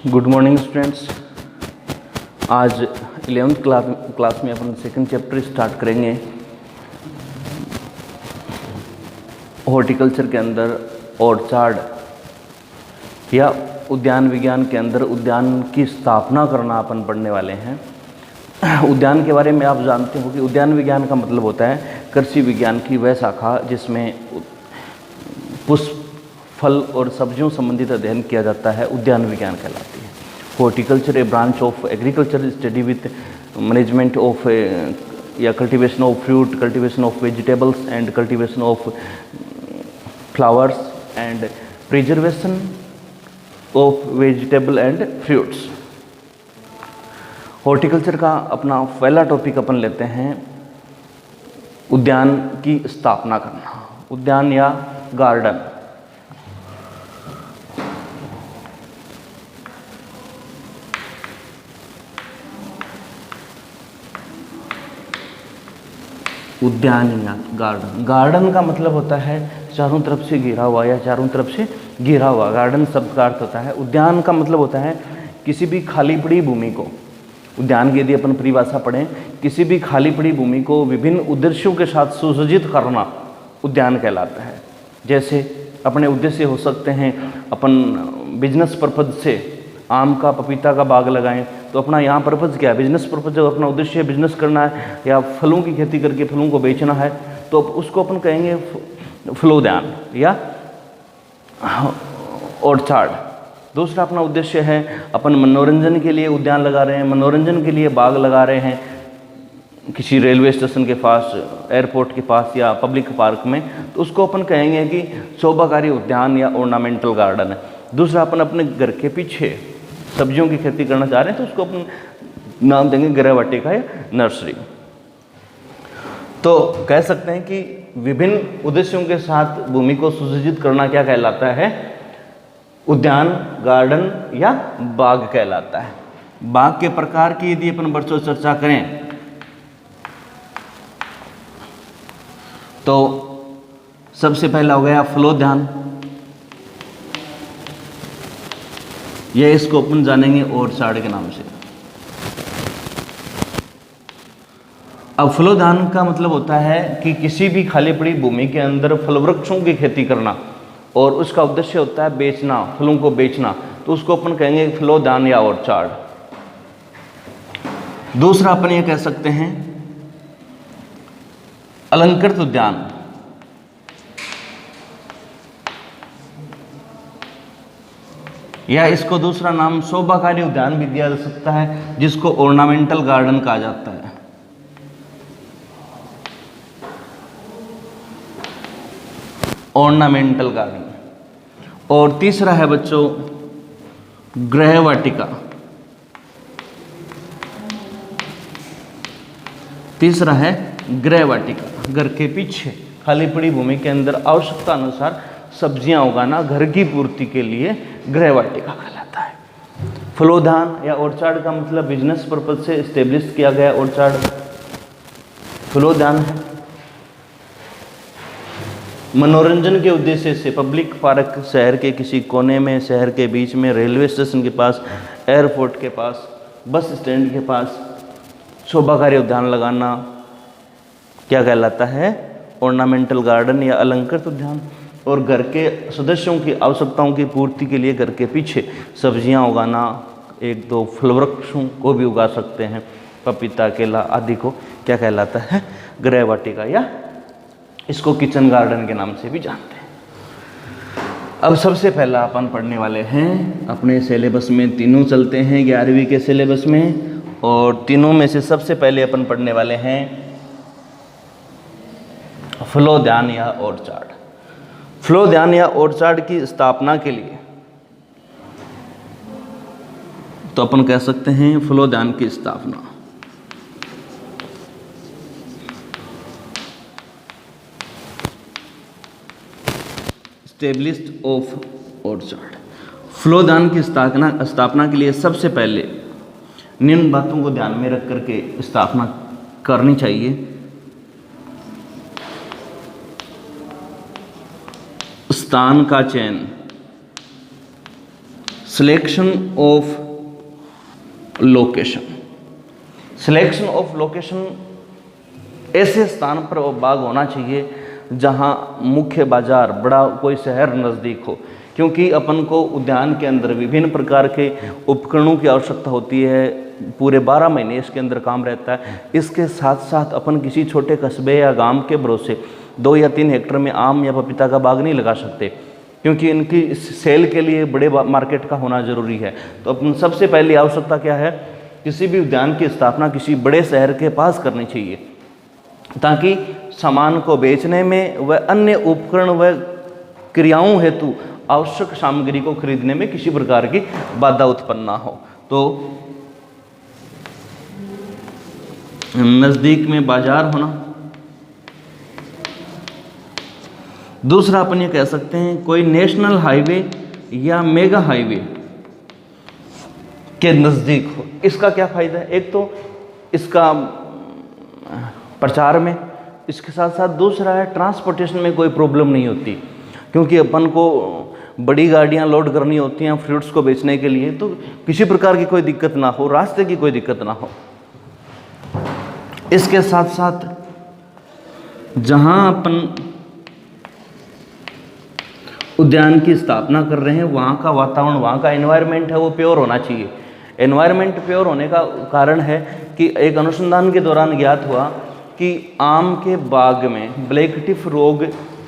Good morning students. आज 11th class में अपन second chapter start करेंगे। हॉर्टिकल्चर के अंदर ऑर्चार्ड या उद्यान विज्ञान के अंदर उद्यान की स्थापना करना अपन पढ़ने वाले हैं। उद्यान के बारे में आप जानते हो कि उद्यान विज्ञान का मतलब होता है कृषि विज्ञान की वह शाखा जिसमें पुष्प, फल और सब्जियों संबंधित अध्ययन किया जाता है, उद्यान विज्ञान कहलाती है। Horticulture a branch of agriculture study with management of या cultivation of fruit, cultivation of vegetables and cultivation of flowers and preservation of vegetable and fruits. Horticulture का अपना पहला टॉपिक अपन लेते हैं उद्यान की स्थापना करना, उद्यान या गार्डन। उद्यान या गार्डन। गार्डन का मतलब होता है चारों तरफ से घिरा हुआ या चारों तरफ से घिरा हुआ, गार्डन शब्द का अर्थ होता है। उद्यान का मतलब होता है किसी भी खाली पड़ी भूमि को, उद्यान की यदि अपन परिभाषा पढ़ें, किसी भी खाली पड़ी भूमि को विभिन्न उद्देश्यों के साथ सुसज्जित करना उद्यान कहलाता है। जैसे अपने उद्देश्य हो सकते हैं, अपन बिजनेस पर्पज से आम का, पपीता का बाग लगाएं तो अपना यहाँ पर्पज़ क्या है, बिजनेस पर्पज़। जब अपना उद्देश्य बिजनेस करना है या फलों की खेती करके फलों को बेचना है तो उसको अपन कहेंगे फलोद्यान या ऑर्चार्ड। दूसरा अपना उद्देश्य है अपन मनोरंजन के लिए उद्यान लगा रहे हैं, मनोरंजन के लिए बाग लगा रहे हैं किसी रेलवे स्टेशन के पास, एयरपोर्ट के पास या पब्लिक पार्क में, तो उसको अपन कहेंगे कि शोभाकारी उद्यान या ऑर्नामेंटल गार्डन है। दूसरा अपन अपने घर के पीछे सब्जियों की खेती करना चाह रहे हैं तो उसको अपन नाम देंगे गृह वाटिका या नर्सरी। तो कह सकते हैं कि विभिन्न उद्देश्यों के साथ भूमि को सुसज्जित करना क्या कहलाता है, उद्यान, गार्डन या बाग कहलाता है। बाग के प्रकार की यदि अपन बच्चों चर्चा करें तो सबसे पहला हो गया फलोद्यान। यह इसको अपन जानेंगे ऑर्चार्ड के नाम से। अब फलोद्यान का मतलब होता है कि किसी भी खाली पड़ी भूमि के अंदर फल वृक्षों की खेती करना और उसका उद्देश्य होता है बेचना, फलों को बेचना, तो उसको अपन कहेंगे फलोद्यान या ऑर्चार्ड। दूसरा अपन ये कह सकते हैं अलंकृत उद्यान। या इसको दूसरा नाम शोभाकारी उद्यान भी दिया जा सकता है, जिसको ऑर्नामेंटल गार्डन कहा जाता है। Ornamental garden. और तीसरा है बच्चों गृह वाटिका। तीसरा है गृह वाटिका, घर के पीछे खाली पड़ी भूमि के अंदर आवश्यकता अनुसार सब्जियां उगाना, घर की पूर्ति के लिए गृह वाटिका कहलाता है। फलोद्यान या ऑर्चार्ड का मतलब बिजनेस पर्पज से एस्टेब्लिश किया गया ऑर्चार्ड फलोद्यान है। मनोरंजन के उद्देश्य से पब्लिक पार्क, शहर के किसी कोने में, शहर के बीच में, रेलवे स्टेशन के पास, एयरपोर्ट के पास, बस स्टैंड के पास शोभाकारी उद्यान लगाना क्या कहलाता है, ऑर्नामेंटल गार्डन या अलंकृत उद्यान। और घर के सदस्यों की आवश्यकताओं की पूर्ति के लिए घर के पीछे सब्जियां उगाना, एक दो फल वृक्षों को भी उगा सकते हैं, पपीता, केला आदि को क्या कहलाता है, गृह वाटिका या इसको किचन गार्डन के नाम से भी जानते हैं। अब सबसे पहला अपन पढ़ने वाले हैं अपने सिलेबस में, तीनों चलते हैं 11वीं के सिलेबस में, और तीनों में से सबसे पहले अपन पढ़ने वाले हैं फलोद्यान या ऑर्चार्ड। फलोद्यान या ऑर्चार्ड की स्थापना के लिए तो अपन कह सकते हैं फलोद्यान की स्थापना एस्टेब्लिश्ड ऑफ ऑर्चार्ड। फलोद्यान की स्थापना के लिए सबसे पहले निम्न बातों को ध्यान में रख करके स्थापना करनी चाहिए। स्थान का चयन, selection of location. Selection of location, ऐसे स्थान पर वो बाग होना चाहिए जहाँ मुख्य बाजार, बड़ा कोई शहर नज़दीक हो, क्योंकि अपन को उद्यान के अंदर विभिन्न प्रकार के उपकरणों की आवश्यकता होती है। पूरे 12 महीने इसके अंदर काम रहता है। इसके साथ साथ अपन किसी छोटे कस्बे या गांव के भरोसे 2 या 3 हेक्टेयर में आम या पपीता का बाग नहीं लगा सकते, क्योंकि इनकी सेल के लिए बड़े मार्केट का होना ज़रूरी है। तो अपन सबसे पहली आवश्यकता क्या है, किसी भी उद्यान की स्थापना किसी बड़े शहर के पास करनी चाहिए, ताकि सामान को बेचने में व अन्य उपकरण व क्रियाओं हेतु आवश्यक सामग्री को खरीदने में किसी प्रकार की बाधा उत्पन्न ना हो। तो नज़दीक में बाजार होना। दूसरा अपन ये कह सकते हैं कोई नेशनल हाईवे या मेगा हाईवे के नज़दीक हो। इसका क्या फ़ायदा है, एक तो इसका प्रचार में, इसके साथ साथ दूसरा है ट्रांसपोर्टेशन में कोई प्रॉब्लम नहीं होती, क्योंकि अपन को बड़ी गाड़ियां लोड करनी होती हैं फ्रूट्स को बेचने के लिए, तो किसी प्रकार की कोई दिक्कत ना हो, रास्ते की कोई दिक्कत ना हो। इसके साथ साथ जहां अपन उद्यान की स्थापना कर रहे हैं वहाँ का वातावरण, वहाँ का एनवायरनमेंट है वो प्योर होना चाहिए। एनवायरनमेंट प्योर होने का कारण है कि एक अनुसंधान के दौरान ज्ञात हुआ कि आम के बाग में ब्लैक टिप रोग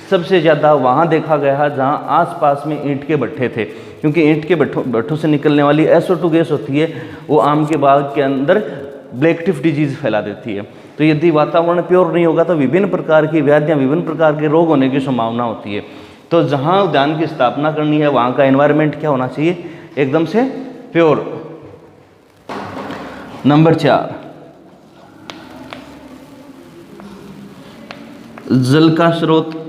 सबसे ज़्यादा वहाँ देखा गया जहाँ आसपास में ईंट के भट्ठे थे, क्योंकि ईंट के भट्ठों से निकलने वाली SO2 गैस होती है, वो आम के बाग के अंदर ब्लैक टिप डिजीज़ फैला देती है। तो यदि वातावरण प्योर नहीं होगा तो विभिन्न प्रकार की व्याधियाँ, विभिन्न प्रकार के रोग होने की संभावना होती है। तो जहाँ उद्यान की स्थापना करनी है वहाँ का एनवायरनमेंट क्या होना चाहिए, एकदम से प्योर। नंबर 4, जल का स्रोत।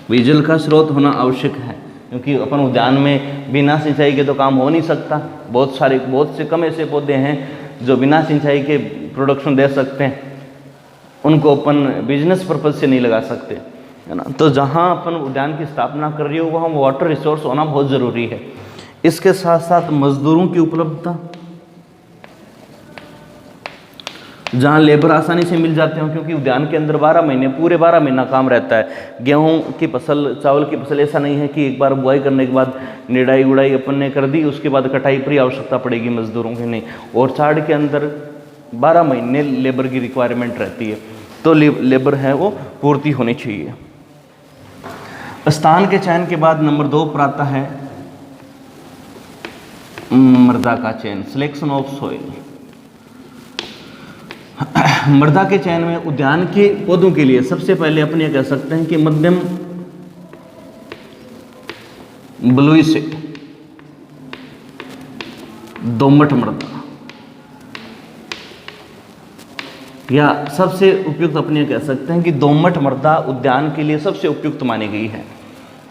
जल का स्रोत होना आवश्यक है, क्योंकि अपन उद्यान में बिना सिंचाई के तो काम हो नहीं सकता। बहुत से कम ऐसे पौधे हैं जो बिना सिंचाई के प्रोडक्शन दे सकते हैं, उनको अपन बिजनेस पर्पज से नहीं लगा सकते, है ना। तो जहाँ अपन उद्यान की स्थापना कर रही हो वहाँ वाटर रिसोर्स होना बहुत ज़रूरी है। इसके साथ साथ मजदूरों की उपलब्धता, जहाँ लेबर आसानी से मिल जाते हो, क्योंकि उद्यान के अंदर 12 महीने, पूरे 12 महीना काम रहता है। गेहूं की फसल, चावल की फसल, ऐसा नहीं है कि एक बार बुआई करने के बाद निराई गुड़ाई अपन ने कर दी उसके बाद कटाई पर ही आवश्यकता पड़ेगी मजदूरों की, नहीं। और चाड़ के अंदर 12 महीने लेबर की रिक्वायरमेंट रहती है, तो लेबर है वो पूर्ति होनी चाहिए। स्थान के चयन के बाद नंबर 2 पर आता है मृदा का चयन, सिलेक्शन ऑफ सॉइल। मृदा के चयन में उद्यान के पौधों के लिए सबसे पहले अपन ये कह सकते हैं कि मध्यम बलुई से दोमट मृदा, या सबसे उपयुक्त अपन ये कह सकते हैं कि दोमट मृदा उद्यान के लिए सबसे उपयुक्त मानी गई है,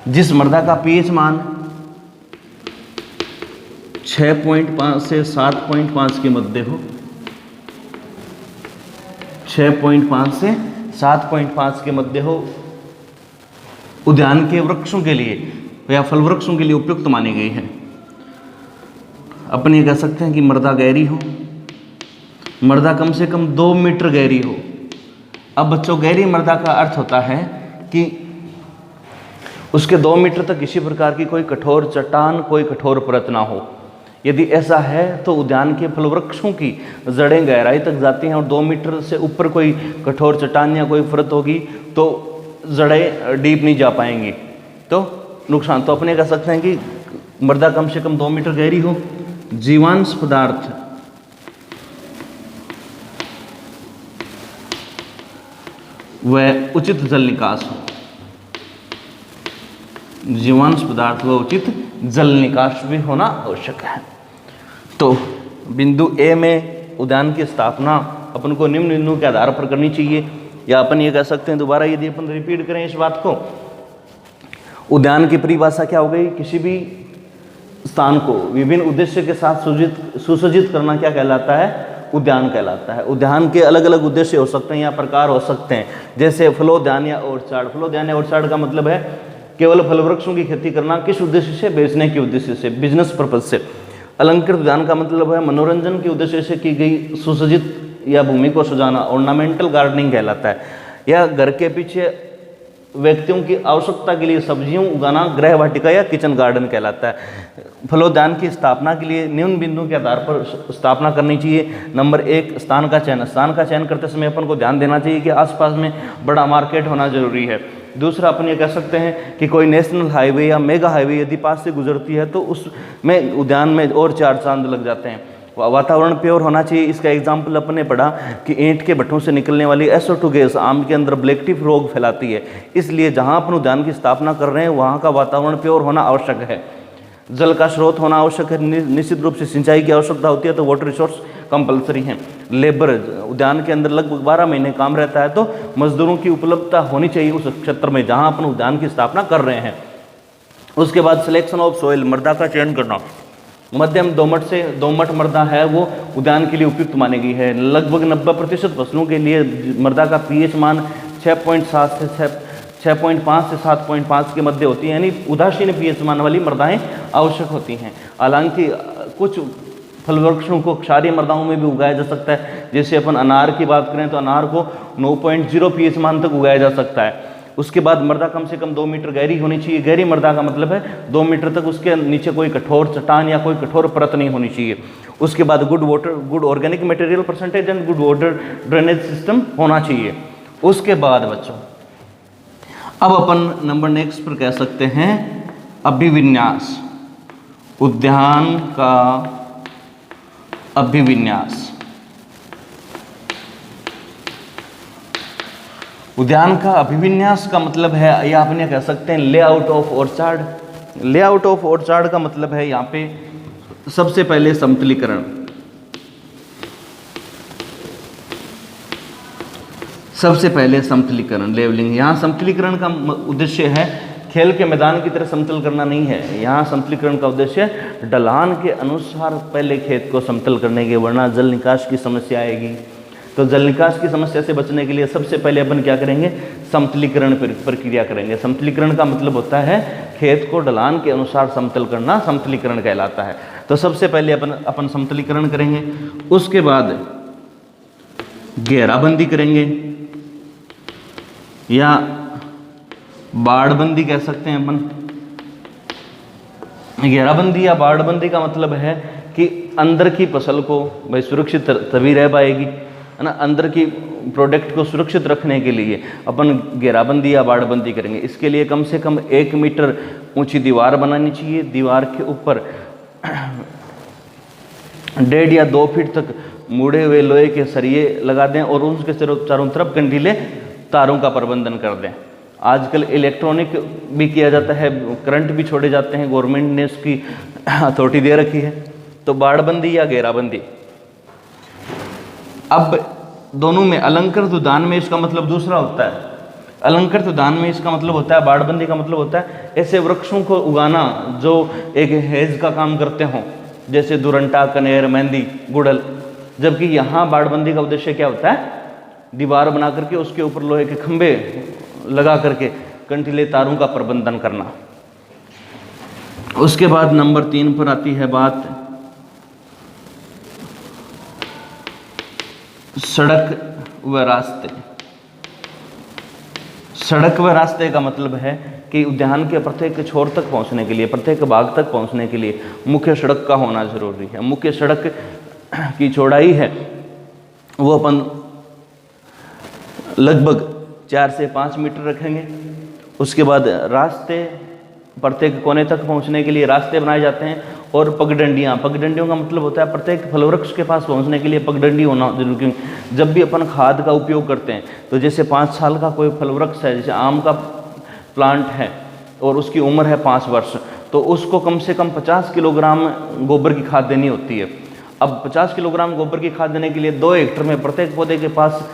जिस मृदा का pH मान 6.5 से 7.5 के मध्य हो। 6.5 से 7.5 के मध्य हो, उद्यान के वृक्षों के लिए या फल वृक्षों के लिए उपयुक्त मानी गई है। अपन ये कह सकते हैं कि मृदा गहरी हो, मृदा कम से कम 2 मीटर गहरी हो। अब बच्चों, गहरी मृदा का अर्थ होता है कि उसके 2 मीटर तक किसी प्रकार की कोई कठोर चट्टान, कोई कठोर परत ना हो। यदि ऐसा है तो उद्यान के फल वृक्षों की जड़ें गहराई तक जाती हैं, और 2 मीटर से ऊपर कोई कठोर चट्टान या कोई परत होगी तो जड़ें डीप नहीं जा पाएंगी, तो नुकसान। तो अपने कह सकते हैं कि मृदा कम से कम 2 मीटर गहरी हो, जीवांश पदार्थ व उचित जल निकास हो। जीवांश पदार्थ व उचित जल निकास भी होना आवश्यक है। तो बिंदु ए में उद्यान की स्थापना अपन को निम्न बिंदुओं के आधार पर करनी चाहिए, या अपन ये कह सकते हैं दोबारा यदि अपन रिपीट करें इस बात को, उद्यान की परिभाषा क्या हो गई, किसी भी स्थान को विभिन्न उद्देश्य के साथ सुसज्जित करना क्या कहलाता है, उद्यान कहलाता है। उद्यान के अलग अलग उद्देश्य हो सकते हैं या प्रकार हो सकते हैं, जैसे फलोद्यान या ओरछाड़। फलोद्यान या ओरछाड़ का मतलब है केवल फल वृक्षों की खेती करना, किस उद्देश्य से? बेचने के उद्देश्य से, बिजनेस पर्पज से। अलंकृत उद्यान का मतलब है मनोरंजन के उद्देश्य से की गई सुसज्जित या भूमि को सजाना, ऑर्नामेंटल गार्डनिंग कहलाता है। या घर के पीछे व्यक्तियों की आवश्यकता के लिए सब्जियों उगाना गृह वाटिका या किचन गार्डन कहलाता है। फलोद्यान की स्थापना के लिए निम्न बिंदुओं के आधार पर स्थापना करनी चाहिए। नंबर 1, स्थान का चयन। स्थान का चयन करते समय अपन को ध्यान देना चाहिए कि आसपास में बड़ा मार्केट होना जरूरी है। दूसरा, अपन ये कह सकते हैं कि कोई नेशनल हाईवे या मेगा हाईवे यदि पास से गुजरती है तो उसमें उद्यान में और 4 चांद लग जाते हैं। वातावरण प्योर होना चाहिए। इसका एग्जाम्पल अपने पढ़ा कि ईंट के भट्टों से निकलने वाली SO2 गैस आम के अंदर ब्लैक टिप रोग फैलाती है। इसलिए जहां अपन उद्यान की स्थापना कर रहे हैं वहां का वातावरण प्योर होना आवश्यक है। जल का स्रोत होना आवश्यक है। निश्चित रूप से सिंचाई की आवश्यकता होती है तो वाटर रिसोर्स कंपलसरी है। लेबर, उद्यान के अंदर लगभग 12 महीने काम रहता है तो मजदूरों की उपलब्धता होनी चाहिए उस क्षेत्र में जहां अपन उद्यान की स्थापना कर रहे हैं। उसके बाद सिलेक्शन ऑफ सोइल, मृदा का चयन करना। मध्यम दोमट मृदा है वो उद्यान के लिए उपयुक्त मानी गई है। लगभग 90% फसलों के लिए मृदा का pH मान 6.5 से 7.5 के मध्य होती है, यानी उदासीन pH मान वाली मृदाएं आवश्यक होती हैं। हालांकि कुछ फल वृक्षों को क्षारीय मृदाओं में भी उगाया जा सकता है। जैसे अपन अनार की बात करें तो अनार को 9.0 pH मान तक उगाया जा सकता है। उसके बाद मृदा कम से कम 2 मीटर गहरी होनी चाहिए। गहरी मृदा का मतलब है 2 मीटर तक उसके नीचे कोई कठोर चट्टान या कोई कठोर परत नहीं होनी चाहिए। उसके बाद good organic material percentage and good water drainage system होना चाहिए। उसके बाद बच्चों अब अपन नंबर नेक्स्ट पर कह सकते हैं अभिविन्यास, उद्यान का अभिविन्यास। उद्यान का अभिविन्यास का मतलब है या अपने कह सकते हैं layout of orchard. Layout of orchard का मतलब है यहाँ पे सबसे पहले समतलीकरण। सबसे पहले समतलीकरण, लेवलिंग। यहाँ समतलीकरण का उद्देश्य है खेल के मैदान की तरह समतल करना नहीं है। यहाँ समतलीकरण का उद्देश्य ढलान के अनुसार पहले खेत को समतल करने के, वरना जल निकास की समस्या आएगी। तो जल निकास की समस्या से बचने के लिए सबसे पहले अपन क्या करेंगे? समतलीकरण प्रक्रिया करेंगे। समतलीकरण का मतलब होता है खेत को ढलान के अनुसार समतल करना, समतलीकरण कहलाता है। तो सबसे पहले अपन समतलीकरण करेंगे। उसके बाद घेराबंदी करेंगे या बाड़बंदी कह सकते हैं अपन। घेराबंदी या बाड़बंदी का मतलब है कि अंदर की फसल को भाई सुरक्षित तभी रह पाएगी, है ना। अंदर की प्रोडक्ट को सुरक्षित रखने के लिए अपन घेराबंदी या बाड़बंदी करेंगे। इसके लिए कम से कम 1 मीटर ऊंची दीवार बनानी चाहिए। दीवार के ऊपर 1.5 या 2 फीट तक मुड़े हुए लोहे के सरिये लगा दें और उसके चारों तरफ कंटीले तारों का प्रबंधन कर दें। आजकल इलेक्ट्रॉनिक भी किया जाता है, करंट भी छोड़े जाते हैं, गवर्नमेंट ने उसकी अथॉरिटी दे रखी है। तो बाड़बंदी या घेराबंदी। अब दोनों में अलंकृत उद्यान में इसका मतलब दूसरा होता है। अलंकृत उद्यान में इसका मतलब होता है, बाड़बंदी का मतलब होता है ऐसे वृक्षों को उगाना जो एक हेज का काम करते हों, जैसे दुरंटा, कनेर, मेहंदी, गुड़हल। जबकि यहाँ बाड़बंदी का उद्देश्य क्या होता है? दीवार बना करके उसके ऊपर लोहे के खंभे लगा करके कंटीले तारों का प्रबंधन करना। उसके बाद नंबर 3 पर आती है बात सड़क व रास्ते। सड़क व रास्ते का मतलब है कि उद्यान के प्रत्येक छोर तक पहुंचने के लिए, प्रत्येक भाग तक पहुंचने के लिए मुख्य सड़क का होना जरूरी है। मुख्य सड़क की चौड़ाई है वो अपन लगभग 4 से 5 मीटर रखेंगे। उसके बाद रास्ते, प्रत्येक कोने तक पहुंचने के लिए रास्ते बनाए जाते हैं। और पगडंडियाँ, पगडंडियों का मतलब होता है प्रत्येक फलवृक्ष के पास पहुंचने के लिए पगडंडी होना जरूरी। जब भी अपन खाद का उपयोग करते हैं तो जैसे 5 साल का कोई फलवृक्ष है, जैसे आम का प्लांट है और उसकी उम्र है 5 वर्ष, तो उसको कम से कम 50 किलोग्राम गोबर की खाद देनी होती है। अब 50 किलोग्राम गोबर की खाद देने के लिए 2 हेक्टर में प्रत्येक पौधे के पास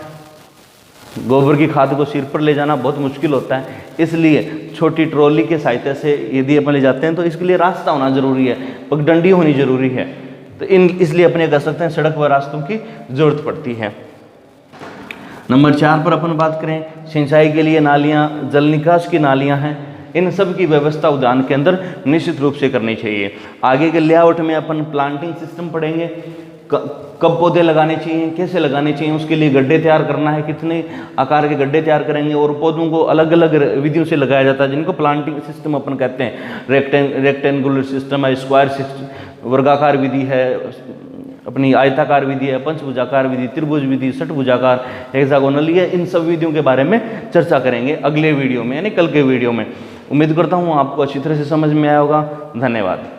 गोबर की खाद को सिर पर ले जाना बहुत मुश्किल होता है। इसलिए छोटी ट्रॉली के सहायता से यदि अपन ले जाते हैं तो इसके लिए रास्ता होना जरूरी है, पगडंडी होनी जरूरी है। तो इसलिए अपने कह सकते हैं सड़क व रास्तों की जरूरत पड़ती है। नंबर 4 पर अपन बात करें सिंचाई के लिए नालियाँ, जल निकास की नालियाँ हैं इन सब की व्यवस्था उद्यान के अंदर निश्चित रूप से करनी चाहिए। आगे के लेआउट में अपन प्लांटिंग सिस्टम पढ़ेंगे, कब पौधे लगाने चाहिए, कैसे लगाने चाहिए, उसके लिए गड्ढे तैयार करना है, कितने आकार के गड्ढे तैयार करेंगे, और पौधों को अलग अलग विधियों से लगाया जाता है जिनको प्लांटिंग सिस्टम अपन कहते हैं। रेक्टेंगुलर सिस्टम है, स्क्वायर सिस्टम, वर्गाकार विधि है, अपनी आयताकार विधि है, पंचभुजाकार विधि, त्रिभुज विधि, षटभुजाकार, हेक्सागोनल, ये इन सब विधियों के बारे में चर्चा करेंगे अगले वीडियो में, यानी कल के वीडियो में। उम्मीद करता हूँ आपको अच्छी तरह से समझ में आया होगा। धन्यवाद।